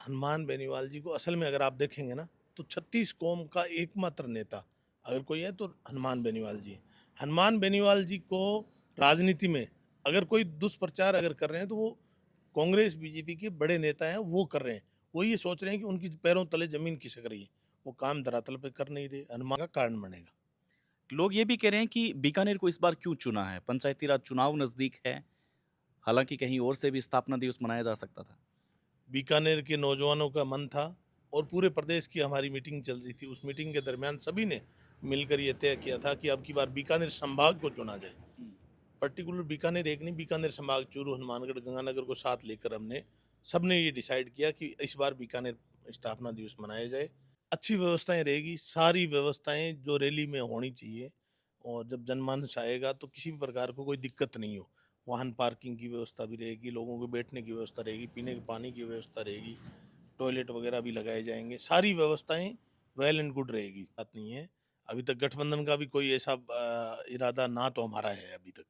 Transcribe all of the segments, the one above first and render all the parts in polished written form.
हनुमान बेनीवाल जी को असल में अगर आप देखेंगे ना, तो 36 कौम का एकमात्र नेता अगर कोई है तो हनुमान बेनीवाल जी हैं। हनुमान बेनीवाल जी को राजनीति में अगर कोई दुष्प्रचार अगर कर रहे हैं तो वो कांग्रेस बीजेपी के बड़े नेता हैं, वो कर रहे हैं। वो ये सोच रहे हैं कि उनकी पैरों तले जमीन खिसक रही है, वो काम धरातल पे कर नहीं रहे। हनुमान का कारण बनेगा। लोग ये भी कह रहे हैं कि बीकानेर को इस बार क्यों चुना है? पंचायती राज चुनाव नज़दीक है, हालाँकि कहीं और से भी स्थापना दिवस मनाया जा सकता था। बीकानेर के नौजवानों का मन था और पूरे प्रदेश की हमारी मीटिंग चल रही थी। उस मीटिंग के दरमियान सभी ने मिलकर ये तय किया था कि अब की बार बीकानेर संभाग को चुना जाए। पर्टिकुलर बीकानेर एक नहीं, बीकानेर संभाग, चूरू, हनुमानगढ़, गंगानगर को साथ लेकर हमने सबने ये डिसाइड किया कि इस बार बीकानेर स्थापना दिवस मनाया जाए। अच्छी व्यवस्थाएं रहेगी, सारी व्यवस्थाएं जो रैली में होनी चाहिए, और जब जनमानस आएगा तो किसी भी प्रकार को कोई दिक्कत नहीं हो। वाहन पार्किंग की व्यवस्था भी रहेगी, लोगों को बैठने की व्यवस्था रहेगी, पीने के पानी की व्यवस्था रहेगी, टॉयलेट वगैरह भी लगाए जाएंगे। सारी व्यवस्थाएं वेल एंड गुड रहेगी। बात नहीं है, अभी तक गठबंधन का भी कोई ऐसा इरादा ना तो हमारा है अभी तक।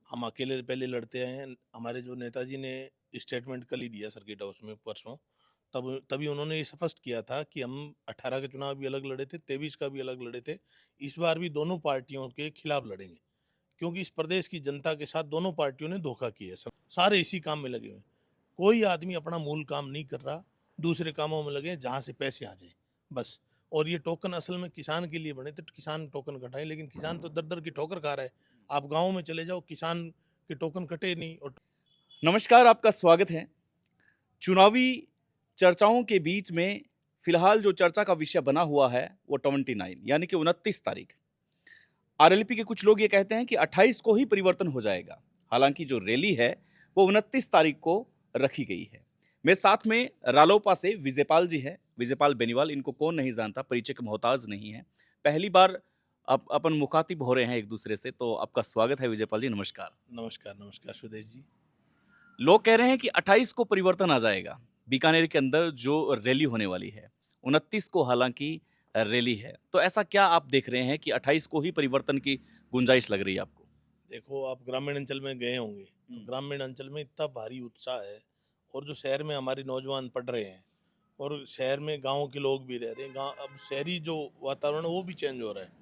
हम अकेले पहले लड़ते आए हैं। हमारे जो नेताजी ने स्टेटमेंट कल ही दिया सर्किट हाउस में परसों, तब तभी उन्होंने ये स्पष्ट किया था कि हम 18 के चुनाव भी अलग लड़े थे, 23 का भी अलग लड़े थे, इस बार भी दोनों पार्टियों के खिलाफ लड़ेंगे। क्योंकि इस प्रदेश की जनता के साथ दोनों पार्टियों ने धोखा किया है। सब सारे इसी काम में लगे हुए हैं। कोई आदमी अपना मूल काम नहीं कर रहा, दूसरे कामों में लगे जहाँ से पैसे आ जाए, बस। और ये टोकन असल में किसान के लिए बने थे, किसान टोकन कटाए, लेकिन किसान तो दर दर की ठोकर खा रहा है। आप गाँव में चले जाओ, किसान के टोकन कटे नहीं। और नमस्कार, आपका स्वागत है। चुनावी चर्चाओं के बीच में फिलहाल जो चर्चा का विषय बना हुआ है, वो 29 यानी कि 29 तारीख। आरएलपी के कुछ लोग ये कहते हैं कि 28 को ही परिवर्तन हो जाएगा। हालांकि जो रैली है, वो 29 तारीख को रखी गई है। मेरे साथ में रालोपा से विजयपाल जी हैं। विजयपाल बेनीवाल, इनको कौन नहीं जानता, परिचय के मोहताज नहीं है। पहली बार अपन मुखातिब हो रहे हैं एक दूसरे से, तो आपका स्वागत है विजयपाल जी, नमस्कार। नमस्कार, नमस्कार सुदेश जी। लोग कह रहे हैं कि 28 को परिवर्तन आ जाएगा बीकानेर के अंदर जो रैली होने वाली है। 29 को हालांकि रैली है, तो ऐसा क्या आप देख रहे हैं कि 28 को ही परिवर्तन की गुंजाइश लग रही है आपको? देखो, आप ग्रामीण अंचल में गए होंगे, तो ग्रामीण अंचल में इतना भारी उत्साह है। और जो शहर में हमारे नौजवान पढ़ रहे हैं, और शहर में गांव के लोग भी रह रहे हैं, गांव अब शहरी जो वातावरण है वो भी चेंज हो रहा है।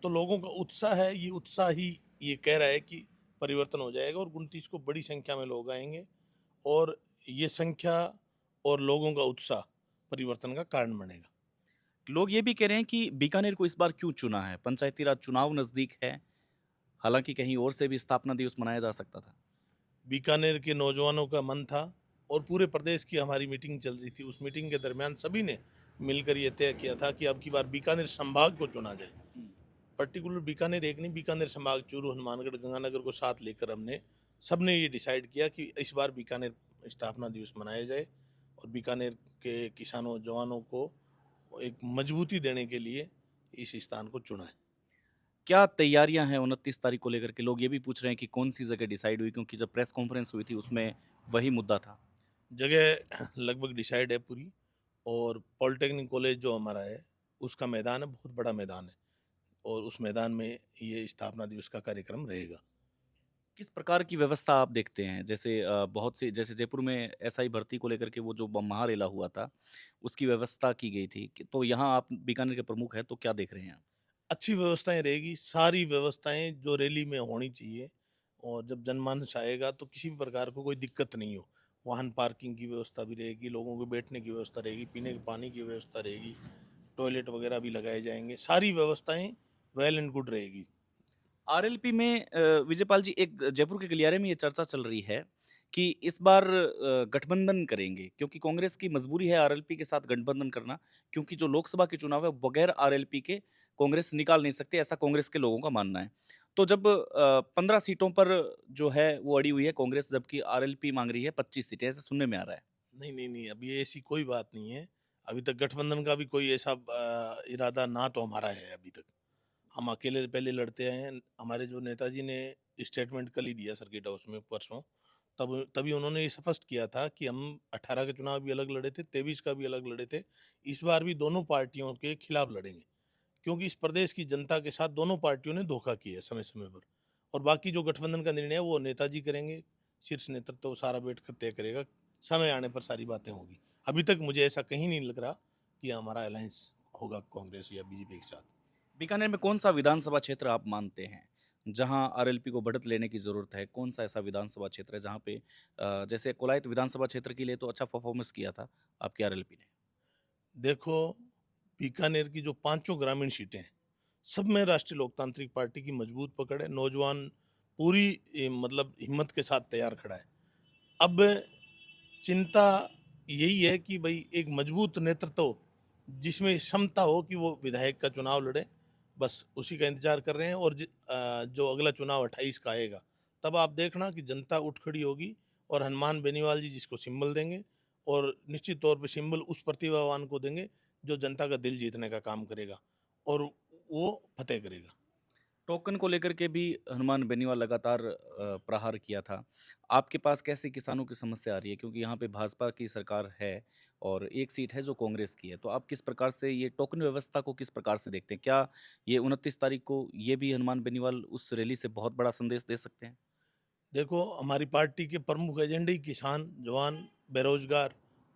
तो लोगों का उत्साह है, ये उत्साह ही ये कह रहा है कि परिवर्तन हो जाएगा और 29 को बड़ी संख्या में लोग आएंगे। और ये संख्या और लोगों का उत्साह परिवर्तन का कारण बनेगा। लोग ये भी कह रहे हैं कि बीकानेर को इस बार क्यों चुना है? पंचायती राज चुनाव नजदीक है, हालांकि कहीं और से भी स्थापना दिवस मनाया जा सकता था। बीकानेर के नौजवानों का मन था और पूरे प्रदेश की हमारी मीटिंग चल रही थी। उस मीटिंग के दरमियान सभी ने मिलकर ये तय किया था कि अब की बार बीकानेर संभाग को चुना जाए। पर्टिकुलर बीकानेर एक नहीं, बीकानेर संभाग, चूरू, हनुमानगढ़, गंगानगर को साथ लेकर हमने सबने ये डिसाइड किया कि इस बार बीकानेर स्थापना दिवस मनाया जाए, और बीकानेर के किसानों जवानों को एक मजबूती देने के लिए इस स्थान को चुना है। क्या तैयारियां हैं 29 तारीख को लेकर के? लोग ये भी पूछ रहे हैं कि कौन सी जगह डिसाइड हुई, क्योंकि जब प्रेस कॉन्फ्रेंस हुई थी उसमें वही मुद्दा था। जगह लगभग डिसाइड है पूरी। और पॉलिटेक्निक कॉलेज जो हमारा है, उसका मैदान है, बहुत बड़ा मैदान है, और उस मैदान में ये स्थापना दिवस का कार्यक्रम रहेगा। किस प्रकार की व्यवस्था आप देखते हैं? जैसे बहुत सी, जैसे जयपुर में एसआई भर्ती को लेकर के वो जो महारेला हुआ था, उसकी व्यवस्था की गई थी। तो यहाँ आप बीकानेर के प्रमुख हैं, तो क्या देख रहे हैं आप? अच्छी व्यवस्थाएं रहेगी, सारी व्यवस्थाएं जो रैली में होनी चाहिए, और जब जनमानस आएगा तो किसी भी प्रकार को कोई दिक्कत नहीं हो। वाहन पार्किंग की व्यवस्था भी रहेगी, लोगों को बैठने की व्यवस्था रहेगी, पीने के पानी की व्यवस्था रहेगी, टॉयलेट वगैरह भी लगाए जाएंगे। सारी व्यवस्थाएं वेल एंड गुड रहेगी। आरएलपी में विजयपाल जी, एक जयपुर के गलियारे में ये चर्चा चल रही है कि इस बार गठबंधन करेंगे, क्योंकि कांग्रेस की मजबूरी है आरएलपी के साथ गठबंधन करना, क्योंकि जो लोकसभा के चुनाव है बगैर आरएलपी के कांग्रेस निकाल नहीं सकती, ऐसा कांग्रेस के लोगों का मानना है। तो जब 15 सीटों पर जो है वो अड़ी हुई है कांग्रेस, जबकि आरएलपी मांग रही है 25 सीटें, ऐसे सुनने में आ रहा है। नहीं, नहीं, नहीं, अभी ऐसी कोई बात नहीं है। अभी तक गठबंधन का भी कोई ऐसा इरादा ना तो हमारा है अभी तक। हम अकेले पहले लड़ते आए हैं। हमारे जो नेताजी ने स्टेटमेंट कल ही दिया सर्किट हाउस में परसों, तब तभी उन्होंने ये स्पष्ट किया था कि हम 18 के चुनाव भी अलग लड़े थे, 23 का भी अलग लड़े थे, इस बार भी दोनों पार्टियों के खिलाफ लड़ेंगे। क्योंकि इस प्रदेश की जनता के साथ दोनों पार्टियों ने धोखा किया है समय समय पर। और बाकी जो गठबंधन का निर्णय है वो नेताजी करेंगे, शीर्ष नेतृत्व तो सारा बैठ कर तय करेगा समय आने पर सारी बातें होगी। अभी तक मुझे ऐसा कहीं नहीं लग रहा कि हमारा अलायंस होगा कांग्रेस या बीजेपी के साथ। बीकानेर में कौन सा विधानसभा क्षेत्र आप मानते हैं जहां आरएलपी को बढ़त लेने की जरूरत है? कौन सा ऐसा विधानसभा क्षेत्र है जहां पे जैसे कोलायत विधानसभा क्षेत्र के लिए तो अच्छा परफॉर्मेंस किया था आपकी आरएलपी ने? देखो, बीकानेर की जो पांचों ग्रामीण सीटें हैं, सब में राष्ट्रीय लोकतांत्रिक पार्टी की मजबूत पकड़ है। नौजवान पूरी मतलब हिम्मत के साथ तैयार खड़ा है। अब चिंता यही है कि भाई एक मजबूत नेतृत्व जिसमें क्षमता हो कि वो विधायक का चुनाव लड़े, बस उसी का इंतजार कर रहे हैं। और जो अगला चुनाव 28 का आएगा, तब आप देखना कि जनता उठ खड़ी होगी और हनुमान बेनीवाल जी जिसको सिंबल देंगे, और निश्चित तौर पे सिंबल उस प्रतिभावान को देंगे जो जनता का दिल जीतने का काम करेगा और वो फतेह करेगा। टोकन को लेकर के भी हनुमान बेनीवाल लगातार प्रहार किया था। आपके पास कैसे किसानों की समस्या आ रही है? क्योंकि यहाँ पे भाजपा की सरकार है और एक सीट है जो कांग्रेस की है। तो आप किस प्रकार से ये टोकन व्यवस्था को किस प्रकार से देखते हैं? क्या ये 29 तारीख को ये भी हनुमान बेनीवाल उस रैली से बहुत बड़ा संदेश दे सकते हैं? देखो, हमारी पार्टी के प्रमुख एजेंडे ही किसान, जवान, बेरोजगार,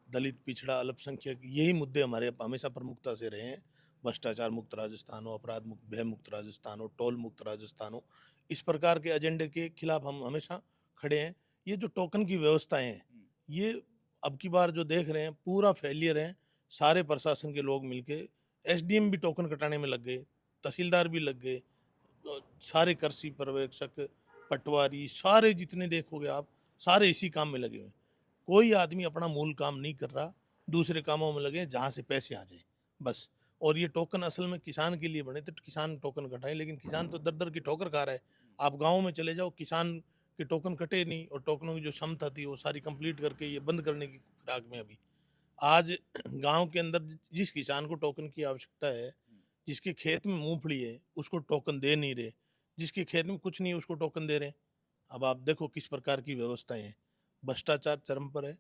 दलित, पिछड़ा, अल्पसंख्यक, यही मुद्दे हमारे हमेशा प्रमुखता से रहे हैं। भ्रष्टाचार मुक्त राजस्थान हो, अपराध मुक्त, भय मुक्त राजस्थान हो, टोल मुक्त राजस्थान हो, इस प्रकार के एजेंडे के खिलाफ हम हमेशा खड़े हैं। ये जो टोकन की व्यवस्थाएं हैं, ये अब की बार जो देख रहे हैं पूरा फेलियर है। सारे प्रशासन के लोग मिलके, एसडीएम भी टोकन कटाने में लग गए, तहसीलदार भी लग गए, सारे कृषि पर्यवेक्षक, पटवारी, सारे जितने देखोगे आप, सारे इसी काम में लगे हुए हैं। कोई आदमी अपना मूल काम नहीं कर रहा, दूसरे कामों में लगे हैं जहाँ से पैसे आ जाए, बस। और ये टोकन असल में किसान के लिए बने थे, तो किसान टोकन कटाए, लेकिन किसान तो दर दर की ठोकर खा रहा है। आप गाँव में चले जाओ, किसान के टोकन कटे नहीं, और टोकनों की जो क्षमता थी वो सारी कंप्लीट करके ये बंद करने की फिराक में अभी। आज गांव के अंदर जिस किसान को टोकन की आवश्यकता है, जिसके खेत में मूंगफली है उसको टोकन दे नहीं रहे, जिसके खेत में कुछ नहीं है उसको टोकन दे रहे हैं। अब आप देखो किस प्रकार की व्यवस्थाएं हैं। भ्रष्टाचार चरम पर है।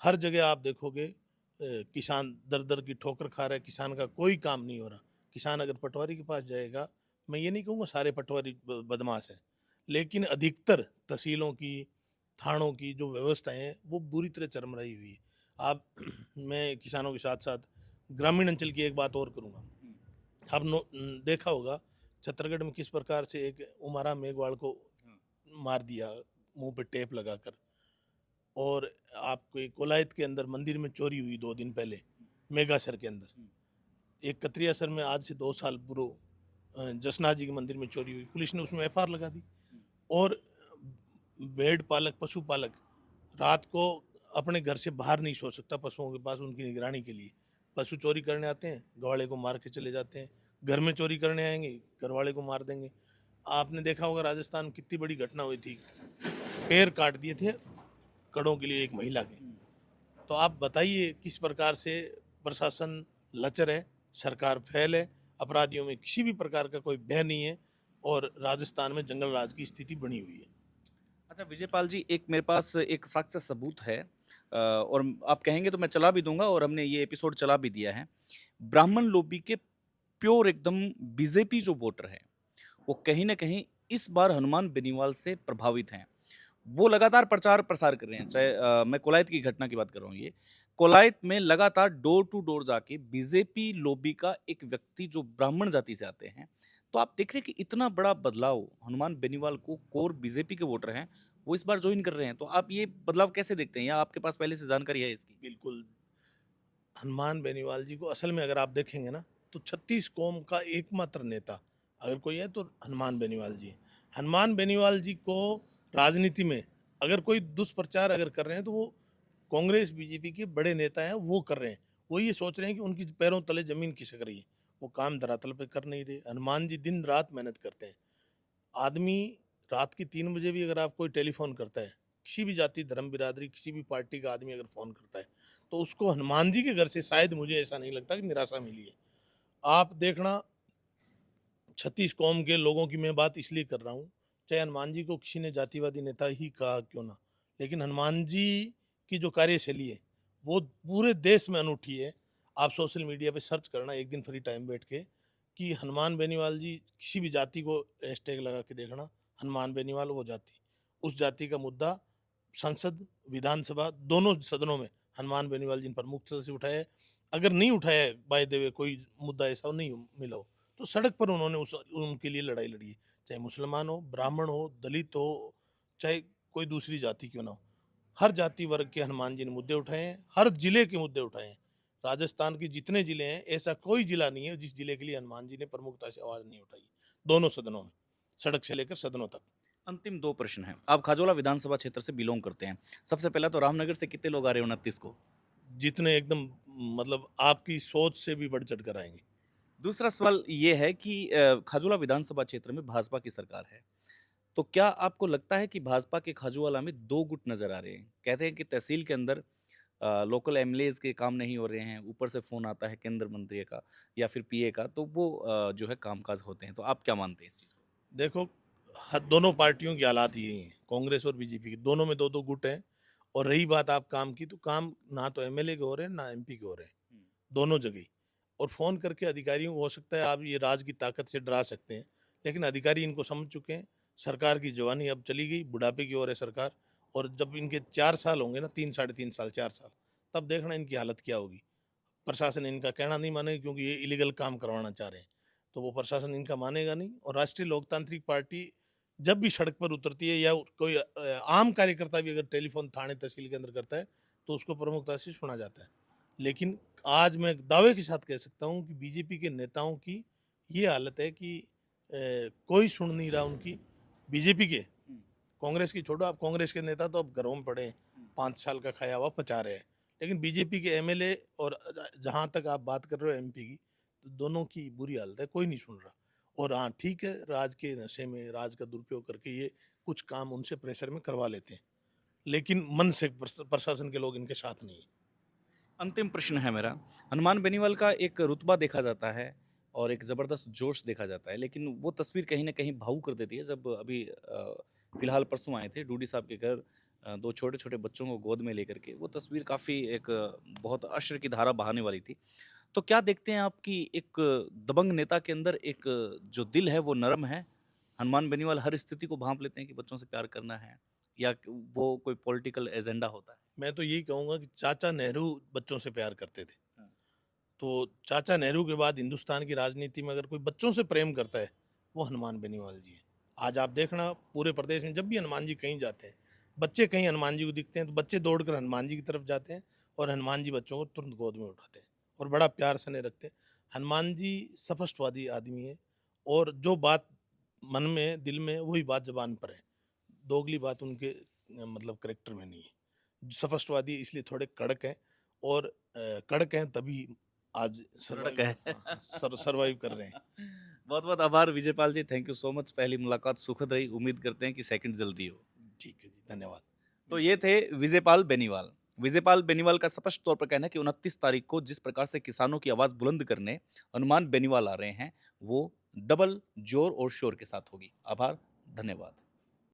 हर जगह आप देखोगे किसान दर दर की ठोकर खा रहा है, किसान का कोई काम नहीं हो रहा। किसान अगर पटवारी के पास जाएगा, मैं ये नहीं कहूँगा सारे पटवारी बदमाश हैं, लेकिन अधिकतर तहसीलों की, थानों की जो व्यवस्थाएं हैं वो बुरी तरह चरमराई हुई है। आप मैं किसानों के साथ साथ ग्रामीण अंचल की एक बात और करूँगा। आप देखा होगा छत्तीसगढ़ में किस प्रकार से एक उमारा मेघवाल को मार दिया मुंह पे टेप लगाकर। और आपको एक कोलायत के अंदर मंदिर में चोरी हुई 2 दिन पहले, मेगासर के अंदर। एक कतरियासर में आज से 2 साल पूर्व जसना जी के मंदिर में चोरी हुई, पुलिस ने उसमें एफआईआर लगा दी। और भेड़ पालक, पशुपालक रात को अपने घर से बाहर नहीं सो सकता पशुओं के पास, उनकी निगरानी के लिए। पशु चोरी करने आते हैं, गवाले को मार के चले जाते हैं। घर में चोरी करने आएंगे, घर वाले को मार देंगे। आपने देखा होगा राजस्थान में कितनी बड़ी घटना हुई थी, पैर काट दिए थे कड़ों के लिए एक महिला के। तो आप बताइए किस प्रकार से प्रशासन लचर है, सरकार फेल है, अपराधियों में किसी भी प्रकार का कोई भय नहीं है, और राजस्थान में जंगल राज की स्थिति बनी हुई है। अच्छा विजयपाल जी, एक मेरे पास एक साक्ष्य सबूत है और आप कहेंगे तो मैं चला भी दूंगा और हमने ये एपिसोड चला भी दिया है। ब्राह्मण लॉबी के प्योर एकदम बीजेपी जो वोटर हैं वो कहीं ना कहीं इस बार हनुमान बेनीवाल से प्रभावित हैं। वो लगातार प्रचार प्रसार कर रहे हैं। चाहे मैं कोलायत की घटना की बात कर रहा हूँ, ये कोलायत में लगातार डोर टू डोर जाके बीजेपी लॉबी का एक व्यक्ति जो ब्राह्मण जाति से आते हैं, तो आप देख रहे हैं कि इतना बड़ा बदलाव हनुमान बेनीवाल को कोर बीजेपी के वोटर हैं वो इस बार ज्वाइन कर रहे हैं। तो आप ये बदलाव कैसे देखते हैं या आपके पास पहले से जानकारी है इसकी? बिल्कुल, हनुमान बेनीवाल जी को असल में अगर आप देखेंगे ना, तो 36 कौम का एकमात्र नेता अगर कोई है तो हनुमान बेनीवाल जी हैं। हनुमान बेनीवाल जी को राजनीति में अगर कोई दुष्प्रचार अगर कर रहे हैं, तो वो कांग्रेस बीजेपी के बड़े नेता हैं, वो कर रहे हैं। वो ये सोच रहे हैं कि उनकी पैरों तले जमीन खिसक रही है, वो काम धरातल पे कर नहीं रहे। हनुमान जी दिन रात मेहनत करते हैं। आदमी रात की 3 बजे भी अगर आप कोई टेलीफोन करता है, किसी भी जाति धर्म बिरादरी किसी भी पार्टी का आदमी अगर फ़ोन करता है, तो उसको हनुमान जी के घर से शायद मुझे ऐसा नहीं लगता कि निराशा मिली है। आप देखना, 36 कौम के लोगों की मैं बात इसलिए कर रहा हूँ, चाहे हनुमान जी को किसी ने जातिवादी नेता ही कहा क्यों ना, लेकिन हनुमान जी की जो कार्यशैली है वो पूरे देश में अनूठी है। आप सोशल मीडिया पे सर्च करना एक दिन फ्री टाइम बैठ के कि हनुमान बेनीवाल जी, किसी भी जाति को हैशटैग लगा के देखना, हनुमान बेनीवाल वो जाति, उस जाति का मुद्दा संसद, विधानसभा दोनों सदनों में हनुमान बेनीवाल जी ने प्रमुखता से उठाया है। अगर नहीं उठाया है बाय द वे कोई मुद्दा ऐसा नहीं मिला हो, तो सड़क पर उन्होंने उनके लिए लड़ाई लड़ी है। चाहे मुसलमान हो, ब्राह्मण हो, दलित हो, चाहे कोई दूसरी जाति क्यों ना हो। हर जाति वर्ग के हनुमान जी ने मुद्दे उठाए हैं, हर जिले के मुद्दे उठाए हैं। राजस्थान के जितने जिले हैं, ऐसा कोई जिला नहीं है जिस जिले के लिए हनुमान जी ने प्रमुखता से आवाज नहीं उठाई, दोनों सदनों में, सड़क से लेकर सदनों तक। अंतिम 2 प्रश्न हैं। आप खाजोला विधानसभा क्षेत्र से बिलॉन्ग करते हैं। सबसे पहला तो रामनगर से कितने लोग आ रहे हैं 29 को? जितने एकदम मतलब आपकी सोच से भी बढ़ चढ़ कर आएंगे। दूसरा सवाल ये है कि खाजोला विधानसभा क्षेत्र में भाजपा की सरकार है। तो क्या आपको लगता है कि भाजपा के खाजूवाला में 2 गुट नज़र आ रहे हैं? कहते हैं कि तहसील के अंदर लोकल एमएलएज़ के काम नहीं हो रहे हैं, ऊपर से फ़ोन आता है केंद्र मंत्री का या फिर पीए का, तो वो जो है कामकाज होते हैं। तो आप क्या मानते हैं इस चीज़ को? देखो, दोनों पार्टियों की हालात यही हैं, कांग्रेस और बीजेपी की, दोनों में दो दो गुट हैं। और रही बात आप काम की, तो काम ना तो एमएलए के हो रहे हैं ना एमपी के हो रहे हैं, हुँ। दोनों जगह ही। और फोन करके अधिकारियों को, हो सकता है आप ये राज की ताकत से डरा सकते हैं, लेकिन अधिकारी इनको समझ चुके हैं। सरकार की जवानी अब चली गई, बुढ़ापे की ओर है सरकार। और जब इनके 4 साल होंगे ना, 3 साढ़े 3 साल 4 साल, तब देखना इनकी हालत क्या होगी। प्रशासन इनका कहना नहीं मानेगा, क्योंकि ये इलीगल काम करवाना चाह रहे हैं, तो वो प्रशासन इनका मानेगा नहीं। और राष्ट्रीय लोकतांत्रिक पार्टी जब भी सड़क पर उतरती है, या कोई आम कार्यकर्ता भी अगर टेलीफोन थाने तहसील के अंदर करता है, तो उसको प्रमुखता से सुना जाता है। लेकिन आज मैं दावे के साथ कह सकता हूँ कि बीजेपी के नेताओं की ये हालत है कि कोई सुन नहीं रहा उनकी। बीजेपी के, हुँ। कांग्रेस की छोड़ो, आप कांग्रेस के नेता तो अब घरों में पड़े हैं, 5 साल का खाया हुआ पचा रहे हैं। लेकिन बीजेपी के एमएलए और जहाँ तक आप बात कर रहे हो एमपी की, तो दोनों की बुरी हालत है, कोई नहीं सुन रहा। और हाँ, ठीक है, राज के नशे में राज का दुरुपयोग करके ये कुछ काम उनसे प्रेशर में करवा लेते हैं, लेकिन मन से प्रशासन के लोग इनके साथ नहीं है। अंतिम प्रश्न है मेरा। हनुमान बेनीवाल का एक रुतबा देखा जाता है और एक ज़बरदस्त जोश देखा जाता है, लेकिन वो तस्वीर कहीं न कहीं भावुक कर देती है। जब अभी फ़िलहाल परसों आए थे डूडी साहब के घर 2 छोटे-छोटे बच्चों को गोद में लेकर के, वो तस्वीर काफ़ी एक बहुत अश्र की धारा बहाने वाली थी। तो क्या देखते हैं आप कि एक दबंग नेता के अंदर एक जो दिल है वो नरम है? हनुमान बेनीवाल हर स्थिति को भाँप लेते हैं कि बच्चों से प्यार करना है या वो कोई पॉलिटिकल एजेंडा होता है? मैं तो यही कहूँगा कि चाचा नेहरू बच्चों से प्यार करते थे। हाँ। तो चाचा नेहरू के बाद हिंदुस्तान की राजनीति में अगर कोई बच्चों से प्रेम करता है, वो हनुमान बेनीवाल जी है। आज आप देखना, पूरे प्रदेश में जब भी हनुमान जी कहीं जाते हैं, बच्चे कहीं हनुमान जी को दिखते हैं, तो बच्चे दौड़कर हनुमान जी की तरफ जाते हैं, और हनुमान जी बच्चों को तुरंत गोद में उठाते हैं और बड़ा प्यार स्नेह रखते हैं। हनुमान जी स्पष्टवादी आदमी है, और जो बात मन में, दिल में, वही बात जबान पर है। दोगली बात उनके मतलब करेक्टर में नहीं है। स्पष्टवादी इसलिए थोड़े कड़क हैं, और कड़क हैं तभी आज सड़क सर्वाइव है। कर, हाँ, हाँ, सर्वाइव कर रहे हैं। बहुत-बहुत आभार विजयपाल जी, थैंक यू सो मच। पहली मुलाकात सुखद रही, उम्मीद करते हैं कि सेकंड जल्दी हो। ठीक है जी, धन्यवाद। तो ये थे विजयपाल बेनीवाल। विजयपाल बेनीवाल का स्पष्ट तौर पर कहना है कि 29 तारीख को जिस प्रकार से किसानों की आवाज़ बुलंद करने हनुमान बेनीवाल आ रहे हैं, वो डबल जोर और शोर के साथ होगी। आभार, धन्यवाद।